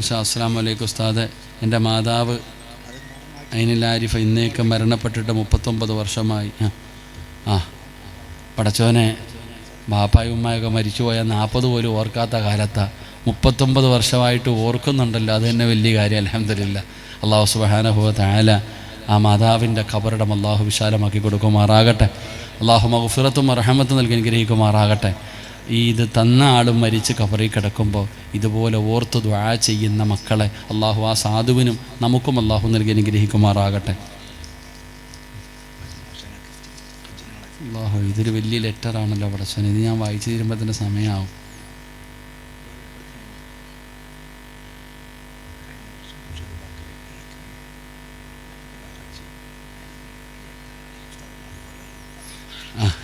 അസ്സലാമു അലൈക്കും ഉസ്താദെ. എൻ്റെ മാതാവ് ഐനിൽ ആരിഫ ഇന്നേക്ക് മരണപ്പെട്ടിട്ട് 39 വർഷമായി. പടച്ചോനെ, ബാപ്പായും ഉമ്മയൊക്കെ മരിച്ചുപോയ 40 പോലും ഓർക്കാത്ത കാലത്താണ് 39 വർഷമായിട്ട് ഓർക്കുന്നുണ്ടല്ലോ. അത് തന്നെ വലിയ കാര്യം. അൽഹംദുലില്ലാ. അല്ലാഹു സുബ്ഹാനഹു വ തആല ആ മാതാവിൻ്റെ ഖബറിടം അല്ലാഹു വിശാലമാക്കി കൊടുക്കുമാറാകട്ടെ. അല്ലാഹു മഗ്ഫിറത്തും റഹ്മത്തും നൽകി അനുഗ്രഹിക്കുമാറാകട്ടെ. ഇത് തന്ന ആളും മരിച്ച് ഖബറിൽ കിടക്കുമ്പോൾ ഇതുപോലെ ഓർത്ത് ദുആ ചെയ്യുന്ന മക്കളെ അല്ലാഹു ആ സാധുവിനും നമുക്കും അല്ലാഹു നൽകി അനുഗ്രഹിക്കുമാറാകട്ടെ. അല്ലാഹു, ഇതൊരു വലിയ ലെറ്ററാണല്ലോ പടച്ചോനെ. ഇത് ഞാൻ വായിച്ചു തീരുമ്പോൾ തന്നെ സമയമാവും.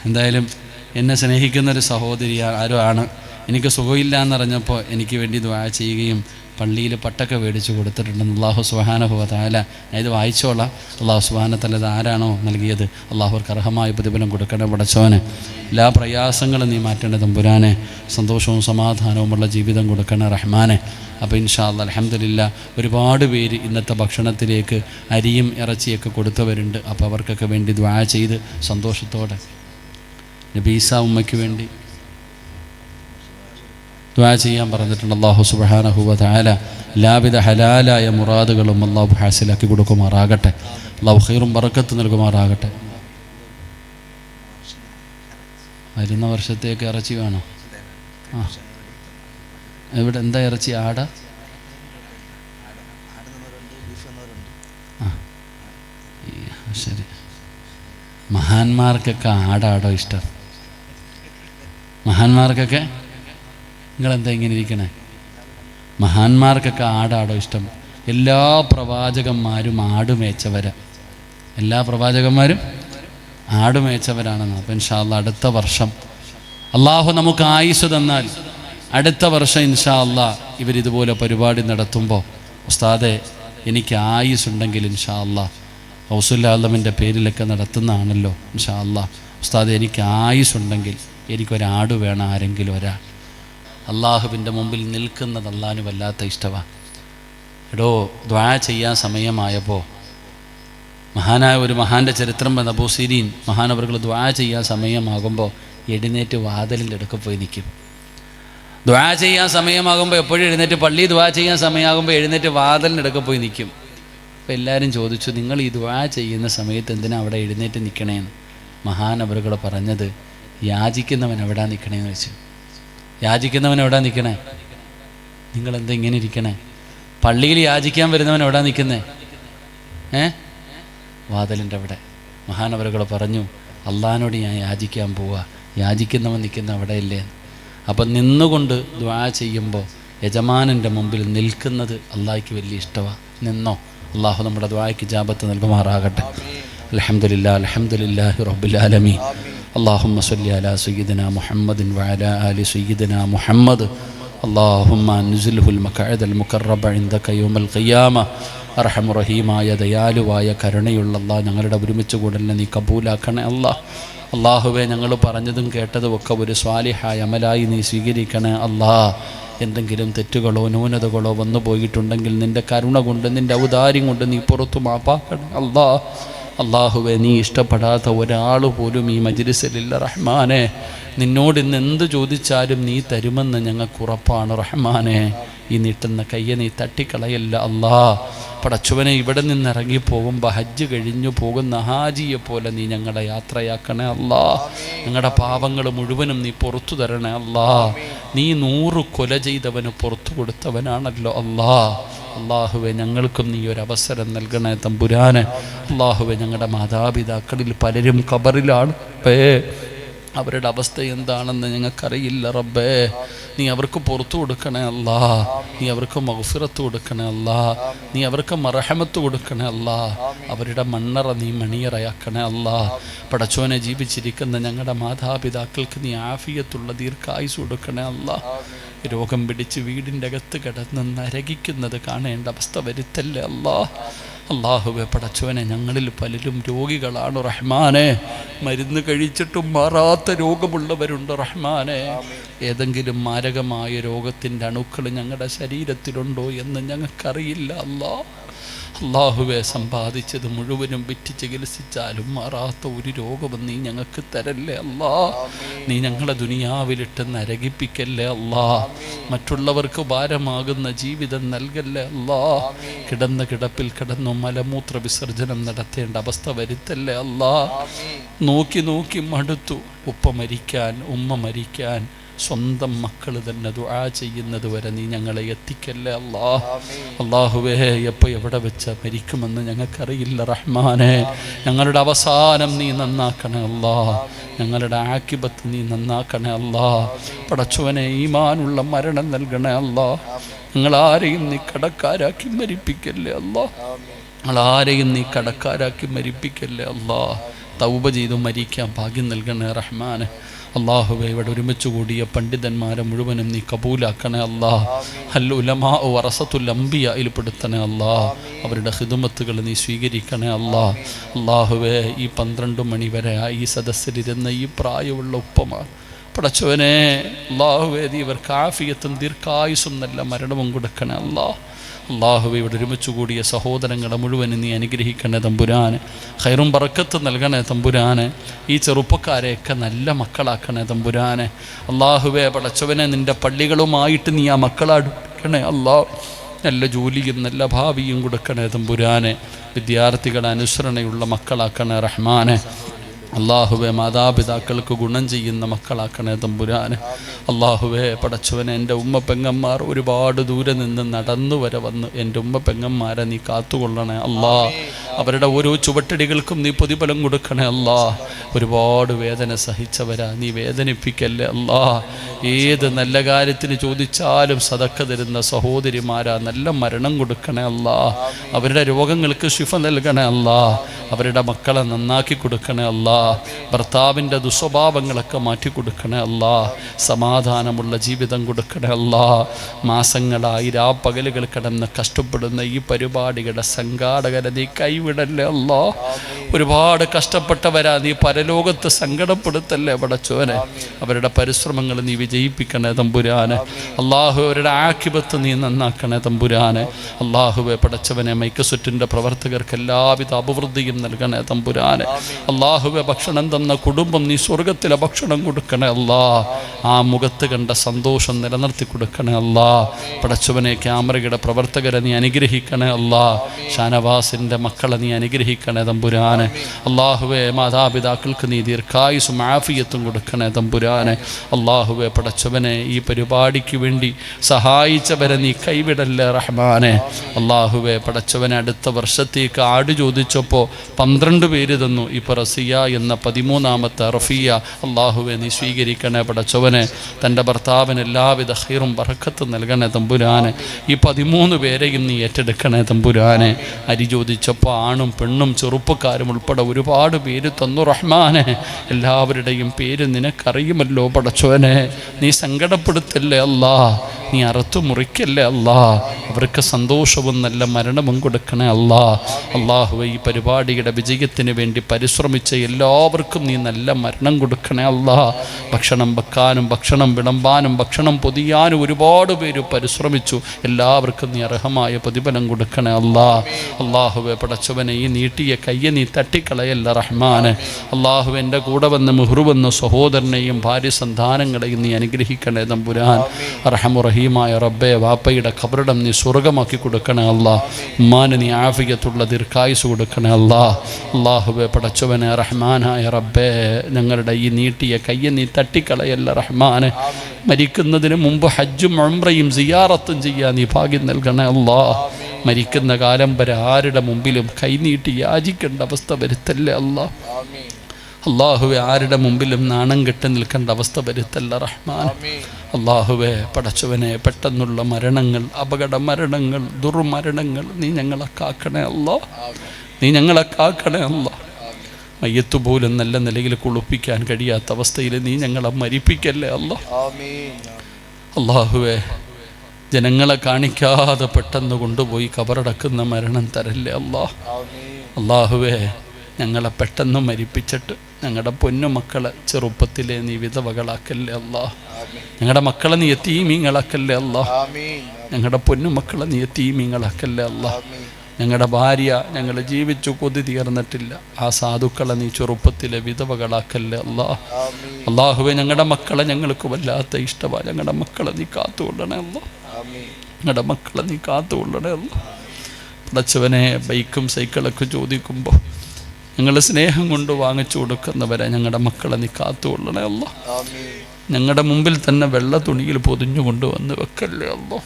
എന്തായാലും എന്നെ സ്നേഹിക്കുന്നൊരു സഹോദരി ആരോ ആണ്. എനിക്ക് സുഖമില്ല എന്നറിഞ്ഞപ്പോൾ എനിക്ക് വേണ്ടി ദുആ ചെയ്യുകയും പള്ളിയിൽ പട്ടൊക്കെ മേടിച്ച് കൊടുത്തിട്ടുണ്ടെന്ന് അല്ലാഹു സുബ്ഹാനഹു വ തആല. ഞാൻ ഇത് വായിച്ചോളാം. അല്ലാഹു സുബ്ഹാനഹു വ തആല ഇത് ആരാണോ നൽകിയത് അല്ലാഹുവർക്ക് അർഹമായ പ്രതിഫലം കൊടുക്കണേ പടച്ചോനെ. എല്ലാ പ്രയാസങ്ങളും നീ മാറ്റേണ്ട തമ്പുരാനെ. സന്തോഷവും സമാധാനവുമുള്ള ജീവിതം കൊടുക്കണേ റഹ്മാനെ. അപ്പോൾ ഇൻഷാ അല്ലാഹ് അൽഹംദുലില്ലാ ഒരുപാട് പേര് ഇന്നത്തെ ഭക്ഷണത്തിലേക്ക് അരിയും ഇറച്ചിയൊക്കെ കൊടുത്തവരുണ്ട്. അപ്പോൾ അവർക്കൊക്കെ വേണ്ടി ദുആ ചെയ്ത് സന്തോഷത്തോടെ നബീസ ഉമ്മയ്ക്ക് വേണ്ടി ദുആ ചെയ്യാൻ പറഞ്ഞിട്ടുണ്ട്. അല്ലാഹു സുബ്ഹാനഹു വ തആല എല്ലാവിധ ഹലാലായ മുറാദുകളും അല്ലാഹു ഹാസിലാക്കി കൊടുക്കുമാറാകട്ടെ. അല്ലാഹു ഖൈറും ബറക്കത്തും നൽകുമാറാകട്ടെ. വരുന്ന വർഷത്തേക്ക് ഇറച്ചി വേണോ? ഇവിടെ എന്താ ഇറച്ചി? ആടാ? ശരി. മഹാന്മാർക്കൊക്കെ ആടാടോ ഇഷ്ടം? മഹാന്മാർക്കൊക്കെ നിങ്ങളെന്താ ഇങ്ങനെ ഇരിക്കണേ? മഹാന്മാർക്കൊക്കെ ആടാടോ ഇഷ്ടം? എല്ലാ പ്രവാചകന്മാരും ആടുമേച്ചവരാ. എല്ലാ പ്രവാചകന്മാരും ആടുമേച്ചവരാണെന്ന്. അപ്പം ഇൻഷാ അല്ലാഹ് അടുത്ത വർഷം അള്ളാഹു നമുക്ക് ആയുസ് തന്നാൽ അടുത്ത വർഷം ഇൻഷാ അല്ലാഹ് ഇവരിതുപോലെ പരിപാടി നടത്തുമ്പോൾ ഉസ്താദെ എനിക്ക് ആയുസ് ഉണ്ടെങ്കിൽ ഇൻഷാ അല്ലാഹ് ഹൗസുല്ലാലമിൻ്റെ പേരിലൊക്കെ നടത്തുന്നതാണല്ലോ. ഇൻഷാ അല്ലാഹ് ഉസ്താദെ എനിക്ക് ആയുസ് ഉണ്ടെങ്കിൽ എനിക്കൊരാട് വേണം. ആരെങ്കിലും ഒരാൾ അള്ളാഹുവിൻ്റെ മുമ്പിൽ നിൽക്കുന്നത് അള്ളാഹുവിന് വല്ലാത്ത ഇഷ്ടമാണ്. എടോ, ദുആ ചെയ്യാൻ സമയമായപ്പോൾ മഹാനായ ഒരു മഹാൻ്റെ ചരിത്രം വന്ന അബൂ സിരീൻ മഹാനവറുകൾ ദുആ ചെയ്യാൻ സമയമാകുമ്പോൾ എഴുന്നേറ്റ് വാതിലിൻ്റെ അടുക്ക പോയി നിൽക്കും. ദുആ ചെയ്യാൻ സമയമാകുമ്പോൾ എപ്പോഴും എഴുന്നേറ്റ് പള്ളി ദുആ ചെയ്യാൻ സമയമാകുമ്പോൾ എഴുന്നേറ്റ് വാതിലിൻ്റെ അടുക്ക പോയി നിൽക്കും. അപ്പോൾ എല്ലാവരും ചോദിച്ചു, നിങ്ങൾ ഈ ദുആ ചെയ്യുന്ന സമയത്ത് എന്തിനാ അവിടെ എഴുന്നേറ്റ് നിൽക്കണേന്ന്? മഹാനവറുകൾ പറഞ്ഞത്, യാചിക്കുന്നവൻ എവിടാ നിൽക്കണേന്ന് വെച്ചു. യാചിക്കുന്നവൻ എവിടാ നിൽക്കണേ? നിങ്ങളെന്താ ഇങ്ങനെ ഇരിക്കണേ? പള്ളിയിൽ യാചിക്കാൻ വരുന്നവൻ എവിടാ നിൽക്കുന്നേ? വാതിലിൻ്റെ അവിടെ. മഹാനവറുകൾ പറഞ്ഞു, അള്ളാഹിനോട് ഞാൻ യാചിക്കാൻ പോവുക, യാചിക്കുന്നവൻ നിൽക്കുന്ന അവിടെ ഇല്ലേ? അപ്പം നിന്നുകൊണ്ട് ദുആ ചെയ്യുമ്പോൾ യജമാനൻ്റെ മുമ്പിൽ നിൽക്കുന്നത് അള്ളാഹിക്ക് വലിയ ഇഷ്ടമാണ്. നിന്നോ. അള്ളാഹു നമ്മുടെ ദുആയ്ക്ക് ഇജാബത്ത് നൽകുമാറാകട്ടെ. അൽഹംദുലില്ലാ അൽഹംദുലില്ലാഹി റബ്ബിൽ ആലമീൻ. اللهم صل على سيدنا محمد وعلى آل سيدنا محمد اللهم انزله المقعد المقرب عندك يوم القيامة. അർഹം റഹീമായ ദയാലുവായ കരുണയുള്ള അല്ലാഹ്, ഞങ്ങളുടെ ഒരുമിച്ച് കൂടലിനെ നീ കബൂലാക്കണേ അല്ലാഹ്. അള്ളാഹുവെ, ഞങ്ങൾ പറഞ്ഞതും കേട്ടതും ഒക്കെ ഒരു സ്വാലിഹായ അമലായി നീ സ്വീകരിക്കണേ അല്ലാഹ്. എന്തെങ്കിലും തെറ്റുകളോ ന്യൂനതകളോ വന്നു പോയിട്ടുണ്ടെങ്കിൽ നിൻ്റെ കരുണ കൊണ്ട് നിൻ്റെ ഔദാര്യം കൊണ്ട് നീ പുറത്തു മാപ്പാക്കണേ അല്ലാഹ്. അള്ളാഹുവെ, നീ ഇഷ്ടപ്പെടാത്ത ഒരാൾ പോലും ഈ മജ്ലിസിലില്ല റഹ്മാനെ. നിന്നോട് ഇന്ന് എന്ത് ചോദിച്ചാലും നീ തരുമെന്ന് ഞങ്ങൾക്ക് ഉറപ്പാണ് റഹ്മാനെ. ഈ നീട്ടുന്ന കയ്യെ നീ തട്ടിക്കളയല്ല അല്ലാഹ്. പടച്ചവനെ, ഇവിടെ നിന്ന് ഇറങ്ങിപ്പോകുമ്പോൾ ഹജ്ജ് കഴിഞ്ഞു പോകുന്ന ഹാജിയെ പോലെ നീ ഞങ്ങളെ യാത്രയാക്കണേ അല്ലാഹ്. ഞങ്ങളുടെ പാപങ്ങൾ മുഴുവനും നീ പുറത്തു തരണേ അല്ലാഹ്. നീ 100 കൊല ചെയ്തവന് പുറത്തു കൊടുത്തവനാണല്ലോ അല്ലാഹ്. അള്ളാഹുവെ, ഞങ്ങൾക്കും നീ ഒരവസരം നൽകണേ തമ്പുരാനെ. അള്ളാഹുവെ, ഞങ്ങളുടെ മാതാപിതാക്കളിൽ പലരും ഖബറിലാണ്. അവരുടെ അവസ്ഥ എന്താണെന്ന് ഞങ്ങൾക്കറിയില്ല റബ്ബേ. നീ അവർക്ക് പുറത്തു കൊടുക്കണേ അല്ലാ. നീ അവർക്ക് മഗ്ഫിറത്ത് കൊടുക്കണേ അല്ലാ. നീ അവർക്ക് മർഹമത്ത് കൊടുക്കണേ അല്ലാ. അവരുടെ മണ്ണറ നീ മണിയറയാക്കണേ അല്ലാ. പടച്ചോനെ, ജീവിച്ചിരിക്കുന്ന ഞങ്ങളുടെ മാതാപിതാക്കൾക്ക് നീ ആഫിയത്തുള്ള ദീർഘായുസ് കൊടുക്കണേ അല്ലാ. രോഗം പിടിച്ച് വീടിൻ്റെ അകത്ത് കിടന്ന് നരകിക്കുന്നത് കാണേണ്ട അവസ്ഥ വരുത്തല്ലേ അല്ലാ. അല്ലാഹുവേ പടച്ചവനെ, ഞങ്ങളിൽ പലരും രോഗികളാണ് റഹ്മാനെ. മരുന്ന് കഴിച്ചിട്ടും മാറാത്ത രോഗമുള്ളവരുണ്ട് റഹ്മാനെ. ഏതെങ്കിലും മാരകമായ രോഗത്തിൻ്റെ അണുക്കൾ ഞങ്ങളുടെ ശരീരത്തിലുണ്ടോ എന്ന് ഞങ്ങൾക്കറിയില്ല അല്ലാ. അല്ലാഹുവേ, സമ്പാദിച്ചത് മുഴുവനും വിറ്റ് ചികിത്സിച്ചാലും മാറാത്ത ഒരു രോഗവും നീ ഞങ്ങൾക്ക് തരല്ലേ അല്ലാ. നീ ഞങ്ങളെ ദുനിയാവിലിട്ട് നരകിപ്പിക്കല്ലേ അല്ലാ. മറ്റുള്ളവർക്ക് ഭാരമാകുന്ന ജീവിതം നൽകല്ലേ അല്ലാ. കിടന്ന കിടപ്പിൽ കിടന്നു മലമൂത്ര വിസർജനം നടത്തേണ്ട അവസ്ഥ വരുത്തല്ലേ അല്ലാ. നോക്കി നോക്കി മടുത്തു. ഉപ്പ മരിക്കാൻ, ഉമ്മ മരിക്കാൻ, സ്വന്തം മക്കൾ തന്നെ ദുആ ചെയ്യുന്നത് വരെ നീ ഞങ്ങളെ എത്തിക്കല്ലേ അല്ലാ. അല്ലാഹുവേ, എപ്പോൾ എവിടെ വെച്ച് മരിക്കുമെന്ന് ഞങ്ങൾക്കറിയില്ല റഹ്മാനെ. ഞങ്ങളുടെ അവസാനം നീ നന്നാക്കണേ അല്ലാ. ഞങ്ങളുടെ ആക്കിബത്ത് നീ നന്നാക്കണേ അല്ലാ. പടച്ചവനെ, ഈമാനുള്ള മരണം നൽകണേ അല്ലാ. ഞങ്ങളാരെയും നീ കടക്കാരാക്കി മരിപ്പിക്കല്ലേ അല്ലാ. ഞങ്ങളാരെയും നീ കടക്കാരാക്കി മരിപ്പിക്കല്ലേ അല്ലാ. തൗബ ചെയ്തു മരിക്കാൻ ഭാഗ്യം നൽകണേ റഹ്മാനെ. അല്ലാഹുവേ, ഇവിടെ ഒരുമിച്ച് കൂടിയ പണ്ഡിതന്മാരെ മുഴുവനും നീ കബൂലാക്കണേ അല്ലാ. അൽ ഉലമാ വറസത്തുൽ അംബിയയിൽ പെടുത്തണേ അല്ലാ. അവരുടെ ഖിദ്മത്തുകൾ നീ സ്വീകരിക്കണേ അല്ലാ. അല്ലാഹുവേ, ഈ 12 മണി വരെ ഈ സദസ്സിലിരുന്ന ഈ പ്രായമുള്ള ഉപ്പമാർ പടച്ചവനെ, അല്ലാഹുവേ, നീ ഇവർക്ക് ആഫിയത്തും ദീർഘായുസും നല്ല മരണവും കൊടുക്കണേ അല്ലാ. അല്ലാഹുവേ, ഇവിടെ ഒരുമിച്ച് കൂടിയ സഹോദരങ്ങളെ മുഴുവനും നീ അനുഗ്രഹിക്കണേ തമ്പുരാനെ. ഖൈറും ബറക്കത്ത് നൽകണേ തമ്പുരാനെ. ഈ ചെറുപ്പക്കാരെയൊക്കെ നല്ല മക്കളാക്കണേ തമ്പുരാനെ. അല്ലാഹുവേ പടച്ചവനെ, നിൻ്റെ പള്ളികളുമായിട്ട് നീ ആ മക്കളെ അടുക്കണേ അല്ലാ. നല്ല ജോലിയും നല്ല ഭാവിയും കൊടുക്കണേ തമ്പുരാനെ. വിദ്യാർത്ഥികളെ അനുസരണയുള്ള മക്കളാക്കണേ റഹ്മാനെ. അല്ലാഹുവേ, മാതാപിതാക്കൾക്ക് ഗുണം ചെയ്യുന്ന മക്കളാക്കണേ തമ്പുരാനെ. അല്ലാഹുവേ പടച്ചവനെ, എൻ്റെ ഉമ്മ പെങ്ങന്മാർ ഒരുപാട് ദൂരെ നിന്ന് നടന്നു വരെ വന്ന് എൻ്റെ ഉമ്മ പെങ്ങന്മാരെ നീ കാത്തുകൊള്ളണേ അല്ലാ. അവരുടെ ഓരോ ചുവട്ടടികൾക്കും നീ പ്രതിഫലം കൊടുക്കണേ അല്ലാ. ഒരുപാട് വേദന സഹിച്ചവരാ, നീ വേദനിപ്പിക്കല്ലേ അല്ലാ. ഏത് നല്ല കാര്യത്തിന് ചോദിച്ചാലും സദക്ക തരുന്ന സഹോദരിമാരാ, നല്ല മരണം കൊടുക്കണേ അല്ലാ. അവരുടെ രോഗങ്ങൾക്ക് ശിഫ നൽകണേ അല്ലാ. അവരുടെ മക്കളെ നന്നാക്കി കൊടുക്കണേ അല്ലാ. ഭർത്താവിൻ്റെ ദുസ്വഭാവങ്ങളൊക്കെ മാറ്റിക്കൊടുക്കണേ അല്ലാ. സമാധാനമുള്ള ജീവിതം കൊടുക്കണേ അല്ലാ. മാസങ്ങളായി രാപ്പകലുകൾ കിടന്ന് കഷ്ടപ്പെടുന്ന ഈ പരിപാടികളുടെ സംഘാടകരെ നീ കൈവിടല്ലേ അല്ലാ. ഒരുപാട് കഷ്ടപ്പെട്ടവരാ, നീ പരലോകത്ത് സങ്കടപ്പെടുത്തല്ലേ പടച്ചോനെ. അവരുടെ പരിശ്രമങ്ങൾ നീ വിജയിപ്പിക്കണേ തമ്പുരാനെ. അല്ലാഹു, അവരുടെ ആക്കിബത്ത് നീ നന്നാക്കണേ തമ്പുരാനെ. അല്ലാഹുവെ പടച്ചവനെ, മൈക്കസുറ്റിൻ്റെ പ്രവർത്തകർക്ക് എല്ലാവിധ അഭിവൃദ്ധിയും നൽകണേ തമ്പുരാനെ. അല്ലാഹുവെ, ഭക്ഷണം തന്ന കുടുംബം നീ സ്വർഗത്തിലെ ഭക്ഷണം കൊടുക്കണേ അല്ലാ. ആ മുഖത്ത് കണ്ട സന്തോഷം നിലനിർത്തി കൊടുക്കണേ അല്ലാ. പടച്ചവനെ, ക്യാമറയുടെ പ്രവർത്തകരെ നീ അനുഗ്രഹിക്കണേ അല്ലാ. ഷാനവാസിൻ്റെ മക്കളെ നീ അനുഗ്രഹിക്കണേ തമ്പുരാനെ. അല്ലാഹുവെ, മാതാപിതാക്കൾക്ക് നീ ദീർഘായുസും ആഫിയത്തും കൊടുക്കണേ തമ്പുരാനെ. അല്ലാഹുവെ പടച്ചവനെ, ഈ പരിപാടിക്ക് വേണ്ടി സഹായിച്ചവരെ നീ കൈവിടല്ലേ റഹ്മാനെ. അല്ലാഹുവെ പടച്ചവനെ, അടുത്ത വർഷത്തേക്ക് ആട് ചോദിച്ചപ്പോൾ 12 പേര് തന്നു. ഇപ്പോൾ റസിയ എന്ന 13ാമത്തെ റഫിയ, അല്ലാഹുവെ നീ സ്വീകരിക്കണേ പടച്ചവനെ. തൻ്റെ ഭർത്താവിന് എല്ലാവിധ ഖൈറും ബറക്കത്തും നൽകണേ തമ്പുരാനെ. ഈ 13 പേരെയും നീ ഏറ്റെടുക്കണേ തമ്പുരാനെ. അരി ചോദിച്ചപ്പോൾ ആണും പെണ്ണും ചെറുപ്പക്കാരും ഉൾപ്പെടെ ഒരുപാട് പേര് തന്നു റഹ്മാനെ. എല്ലാവരുടെയും പേര് നിനക്കറിയുമല്ലോ പടച്ചവനെ. നീ സങ്കടപ്പെടുത്തല്ലേ അല്ലാ. നീ അറുത്തു മുറിക്കല്ലേ അല്ലാ. അവർക്ക് സന്തോഷവും നല്ല മരണവും കൊടുക്കണേ അല്ലാ. അല്ലാഹുവേ, ഈ പരിപാടിയുടെ വിജയത്തിന് വേണ്ടി പരിശ്രമിച്ച എല്ലാവർക്കും നീ നല്ല മരണം കൊടുക്കണേ അല്ലാ. ഭക്ഷണം വെക്കാനും ഭക്ഷണം വിളമ്പാനും ഭക്ഷണം പൊതിയാനും ഒരുപാട് പേര് പരിശ്രമിച്ചു. എല്ലാവർക്കും നീ അർഹമായ പ്രതിഫലം കൊടുക്കണേ അല്ലാ. അല്ലാഹുവേ പടച്ചവനെ, ഈ നീട്ടിയ കയ്യെ നീ തട്ടിക്കളയല്ല റഹ്മാനെ. അല്ലാഹുവേ, എൻ്റെ കൂടെ വന്ന് മുഹ്റുവെന്ന സഹോദരനെയും ഭാര്യ സന്താനങ്ങളെയും നീ അനുഗ്രഹിക്കണേ തമ്പുരാൻ. റഹ്മായ റബ്ബേ, വാപ്പയുടെ ഖബറിടം നീ സ്വർഗമാക്കി കൊടുക്കണേ അല്ലാ. ഉമ്മാന് നീ ആഫിയത്തുള്ള ദീർഘായുസ് കൊടുക്കണേ അല്ലാ. അല്ലാഹുവേ പടച്ചവനെ, റഹ്മാനായ റബ്ബേ, ഞങ്ങളുടെ ഈ നീട്ടിയ കയ്യെ നീ തട്ടിക്കളയല്ല റഹ്മാനെ. മരിക്കുന്നതിന് മുമ്പ് ഹജ്ജും ഉംറയും സിയാറത്തും ചെയ്യാൻ നീ ഭാഗ്യം നൽകണേ അല്ലാ. മരിക്കുന്ന കാലം വരെ ആരുടെ മുമ്പിലും കൈനീട്ടി യാചിക്കേണ്ട അവസ്ഥ വരുത്തല്ലേ അല്ലാ. അല്ലാഹുവെ, ആരുടെ മുമ്പിലും നാണം കെട്ടി നിൽക്കേണ്ട അവസ്ഥ വരുത്തല്ല റഹ്മാൻ. അല്ലാഹുവെ പടച്ചവനെ, പെട്ടെന്നുള്ള മരണങ്ങൾ, അപകട മരണങ്ങൾ, ദുർമരണങ്ങൾ നീ ഞങ്ങളെ കാക്കണേ അല്ലാ. നീ ഞങ്ങളെ കാക്കണേ അല്ലാ. മയ്യത്ത് പോലും നല്ല നിലയിൽ കുളിപ്പിക്കാൻ കഴിയാത്ത അവസ്ഥയിൽ നീ ഞങ്ങളെ മരിപ്പിക്കല്ലേ അല്ലാ. അള്ളാഹുവേ, ജനങ്ങളെ കാണിക്കാതെ പെട്ടെന്ന് കൊണ്ടുപോയി കബറടക്കുന്ന മരണം തരല്ലേ അല്ലാ. അള്ളാഹുവേ, ഞങ്ങളെ പെട്ടെന്ന് മരിപ്പിച്ചിട്ട് ഞങ്ങളുടെ പൊന്നുമക്കളെ ചെറുപ്പത്തിലെ നീ വിധവകളാക്കല്ലേ അല്ലാ. ഞങ്ങളുടെ മക്കളെ നീ യതീമീങ്ങളാക്കല്ലേ അല്ലാ. ഞങ്ങളുടെ പൊന്നുമക്കളെ നീ യതീമീങ്ങളാക്കല്ലേ അല്ലാ. ഞങ്ങളുടെ ഭാര്യ ഞങ്ങൾ ജീവിച്ചു കൊതി തീർന്നിട്ടില്ല, ആ സാധുക്കളെ നീ ചെറുപ്പത്തിലെ വിധവകളാക്കല്ലേ അല്ലാ. അള്ളാഹുവേ, ഞങ്ങളുടെ മക്കളെ ഞങ്ങൾക്ക് വല്ലാത്ത ഇഷ്ടമാണ്. ഞങ്ങളുടെ മക്കളെ നീ കാത്തുകൊള്ളണേ അല്ലാ. ഞങ്ങളുടെ മക്കളെ നീ കാത്തുകൊള്ളണേ അല്ലാ. പടച്ചവനെ, ബൈക്കും സൈക്കിളൊക്കെ ചോദിക്കുമ്പോൾ ഞങ്ങൾ സ്നേഹം കൊണ്ട് വാങ്ങിച്ചു കൊടുക്കുന്നവരെ ഞങ്ങളുടെ മക്കളെ നീ കാത്തുകൊള്ളണേ അല്ലാ. ഞങ്ങളുടെ മുമ്പിൽ തന്നെ വെള്ള തുണിയിൽ പൊതിഞ്ഞു കൊണ്ടുവന്ന് വെക്കല്ലേ അല്ലാ.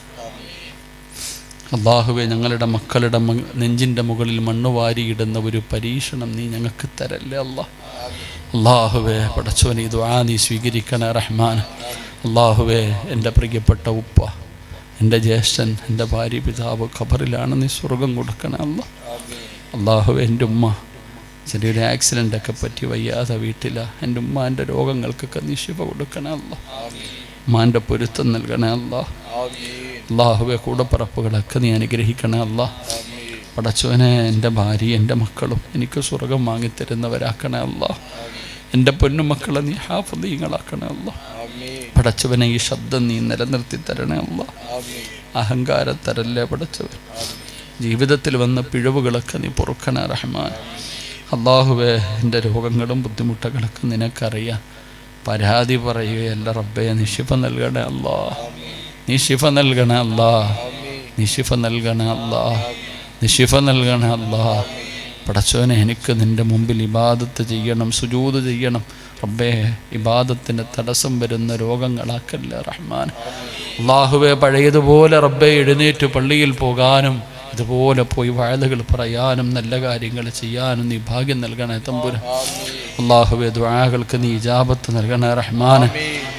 അള്ളാഹുവെ, ഞങ്ങളുടെ മക്കളുടെ നെഞ്ചിൻ്റെ മുകളിൽ മണ്ണ് വാരിയിടുന്ന ഒരു പരീക്ഷണം നീ ഞങ്ങൾക്ക് തരല്ലേ അല്ലാ. അള്ളാഹുവെ, പടച്ചവനെ, ദുആ നീ സ്വീകരിക്കണേ റഹ്മാൻ. അള്ളാഹുവെ, എൻ്റെ പ്രിയപ്പെട്ട ഉപ്പ, എൻ്റെ ജ്യേഷ്ഠൻ, എൻ്റെ ഭാര്യ, പിതാവ് ഖബറിലാണ്, നീ സ്വർഗം കൊടുക്കണേ അല്ലാ. അള്ളാഹുവെ, എൻ്റെ ഉമ്മ ചെറിയൊരു ആക്സിഡൻ്റൊക്കെ പറ്റി വയ്യാതെ വീട്ടിലാണ്. എൻ്റെ ഉമ്മാൻ്റെ രോഗങ്ങൾക്കൊക്കെ നീ ശിഫ കൊടുക്കണേ അല്ലാ. ഉമ്മാൻ്റെ പൊരുത്തം നൽകണേ അല്ലാ. അള്ളാഹുവെ, കൂടപ്പറപ്പുകളൊക്കെ നീ അനുഗ്രഹിക്കണേ അല്ലാ. പടച്ചവനെ, എൻ്റെ ഭാര്യ എൻ്റെ മക്കളും എനിക്ക് സ്വർഗം വാങ്ങിത്തരുന്നവരാക്കണേ അല്ലാ. എൻ്റെ പൊന്നുമക്കളെ നീ ഹാഫിളീങ്ങളാക്കണേ അല്ലാ. പടച്ചവനെ, ഈ ശബ്ദം നീ നിലനിർത്തി തരണേ അല്ലാ. അഹങ്കാരത്തരല്ലേ പടച്ചവൻ. ജീവിതത്തിൽ വന്ന പിഴവുകളൊക്കെ നീ പൊറുക്കണേ റഹ്മാൻ. അള്ളാഹുവെ, എൻ്റെ രോഗങ്ങളും ബുദ്ധിമുട്ടുകളൊക്കെ നിനക്കറിയാം. പരാതി പറയുകയല്ല റബ്ബേ, നീ ശിഫ നൽകണേ അല്ലാ. നീ ശിഫ നൽകണേ അല്ലാ. നീ ശിഫ നൽകണേ അല്ലാ. നീ ശിഫ നൽകണേ അല്ലാ. പടച്ചവനെ, എനിക്ക് നിൻ്റെ മുമ്പിൽ ഇബാദത്ത് ചെയ്യണം, സുജൂദ് ചെയ്യണം റബ്ബേ. ഇബാദത്തിന് തടസ്സം വരുന്ന രോഗങ്ങളാക്കല്ലേ റഹ്മാൻ. അള്ളാഹുവെ, പഴയതുപോലെ റബ്ബേ എഴുന്നേറ്റ് പള്ളിയിൽ പോകാനും ഇതുപോലെ പോയി വഅദുകൾ പറയാനും നല്ല കാര്യങ്ങൾ ചെയ്യാനും നീ ഭാഗ്യം നൽകണേ തമ്പുരാൻ. അള്ളാഹുവെ, ദുആകൾക്ക് നീ ഇജാബത്ത് നൽകണേ റഹ്മാൻ.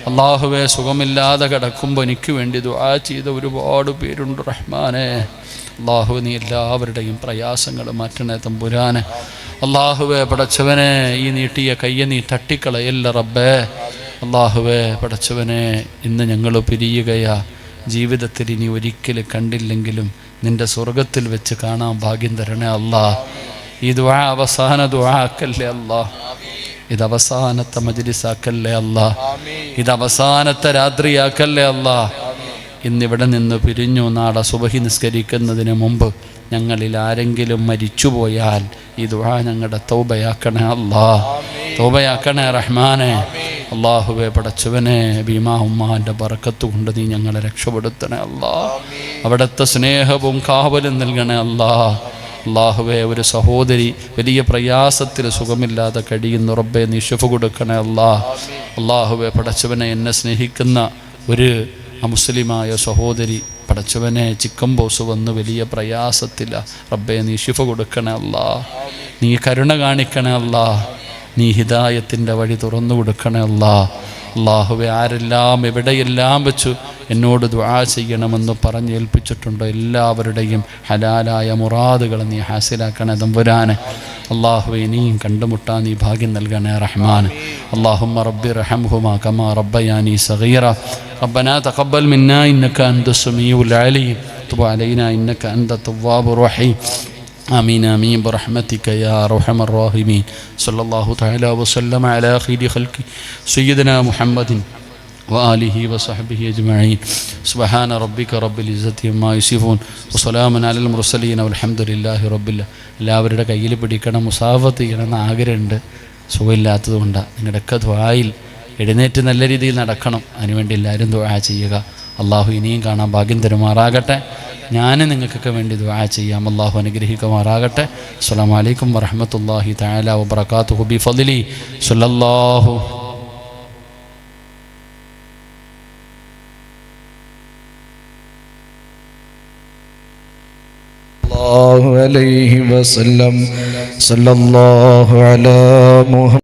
അള്ളാഹുവെ, സുഖമില്ലാതെ കിടക്കുമ്പോൾ എനിക്ക് വേണ്ടി ദുആ ചെയ്ത ഒരുപാട് പേരുണ്ട് റഹ്മാനെ. അള്ളാഹു, നീ എല്ലാവരുടെയും പ്രയാസങ്ങൾ മാറ്റണേ തമ്പുരാനെ. അള്ളാഹുവെ, പടച്ചവനെ, ഈ നീട്ടിയ കയ്യെ നീ തട്ടിക്കളയല്ല റബ്ബേ. അള്ളാഹുവെ, പടച്ചവനെ, ഇന്ന് ഞങ്ങൾ പിരിയുകയാ. ജീവിതത്തിൽ ഇനി ഒരിക്കലും കണ്ടില്ലെങ്കിലും നിൻ്റെ സ്വർഗത്തിൽ വെച്ച് കാണാൻ ഭാഗ്യം തരണേ അല്ലാ. ഈ ദുആ അവസാന ദുആ ആക്കല്ലേ അല്ലാ. ഇത് അവസാനത്തെ മജ്ലിസാക്കല്ലേ അല്ലാ. ഇത് അവസാനത്തെ രാത്രിയാക്കല്ലേ അല്ലാ. ഇന്നിവിടെ നിന്ന് പിരിഞ്ഞു. നാളെ സുബഹി നിസ്കരിക്കുന്നതിന് മുമ്പ് ഞങ്ങളിൽ ആരെങ്കിലും മരിച്ചുപോയാൽ ഈ ദുആ ഞങ്ങളുടെ തൗബയാക്കണേ അല്ലാ. തൗബയാക്കണേ റഹ്മാനെ. അള്ളാഹുവെ, പടച്ചവനെ, ഭീമാ ഉമ്മാൻ്റെ ബറക്കത്ത് കൊണ്ട് നീ ഞങ്ങളെ രക്ഷപ്പെടുത്തണേ അല്ലാ. അവിടുത്തെ സ്നേഹവും കാവലും നൽകണേ അല്ലാ. അള്ളാഹുവെ, ഒരു സഹോദരി വലിയ പ്രയാസത്തിൽ സുഖമില്ലാതെ കഴിയുന്നു റബ്ബേ, നീ ശിഫ കൊടുക്കണേ അല്ലാ. അള്ളാഹുവെ, പടച്ചവനെ, എന്നെ സ്നേഹിക്കുന്ന ഒരു അമുസ്ലിമായ സഹോദരി പടച്ചവനെ ചിക്കൻ ബോസ് വന്ന് വലിയ പ്രയാസത്തില്ല റബ്ബേ, നീ ശിഫ കൊടുക്കണേ അല്ലാ. നീ കരുണ കാണിക്കണേ അല്ലാ. നീ ഹിദായത്തിൻ്റെ വഴി തുറന്നു കൊടുക്കണേ അല്ലാ. അള്ളാഹുവെ, ആരെല്ലാം എവിടെയെല്ലാം വെച്ച് എന്നോട് ദുആ ചെയ്യണമെന്ന് പറഞ്ഞേൽപ്പിച്ചിട്ടുണ്ടോ എല്ലാവരുടെയും ഹലാലായ മുറാദുകൾ നീ ഹാസിലാക്കണേ തമ്പുരാനെ. അള്ളാഹുവെ, ഇനിയും കണ്ടുമുട്ടാൻ നീ ഭാഗ്യം നൽകണേ റഹ്മാൻ. അല്ലാഹുമ്മ റബ്ബി റഹംഹുമാ കമാ റബ്ബയാനി സഗീറ. റബ്ബനാ തഖബ്ബൽ മിന്നാ ഇന്നക അൻതസ് സമീഉൽ അലീം. തുബ് അലൈനാ ഇന്നക അൻത തവ്വാബുർ റഹീം. آمين آمين برحمتك يا أرحم الراحمين. صلى الله تعالى وسلم على خير خلق سيدنا محمد وآله وصحبه أجمعين. سبحان ربك رب العزة عما يصفون وسلام على المرسلين والحمد لله رب العالمين. എല്ലാവരുടെ കയ്യിൽ പിടിക്കണം, മുസാഫത്ത് ചെയ്യണമെന്ന് ആഗ്രഹമുണ്ട്. സുഖമില്ലാത്തതുകൊണ്ടാണ്. നിങ്ങളുടെയൊക്കെ ദുആയിൽ എഴുന്നേറ്റ് നല്ല രീതിയിൽ നടക്കണം. അതിനുവേണ്ടി എല്ലാവരും ദുആ ചെയ്യുക. അള്ളാഹു ഇനിയും കാണാൻ ഭാഗ്യം തരുമാറാകട്ടെ. ഞാൻ നിങ്ങൾക്കൊക്കെ വേണ്ടി ദുആ ചെയ്യാം. അള്ളാഹു അനുഗ്രഹിക്കുമാറാകട്ടെ. അസ്സലാമു അലൈക്കും വറഹ്മത്തുള്ളാഹി തആല വബറകാതുഹു ബിഫദ്ലി സല്ലല്ലാഹു അലൈഹി വസല്ലം. സല്ലല്ലാഹു അലാ മുഹമ്മദ്.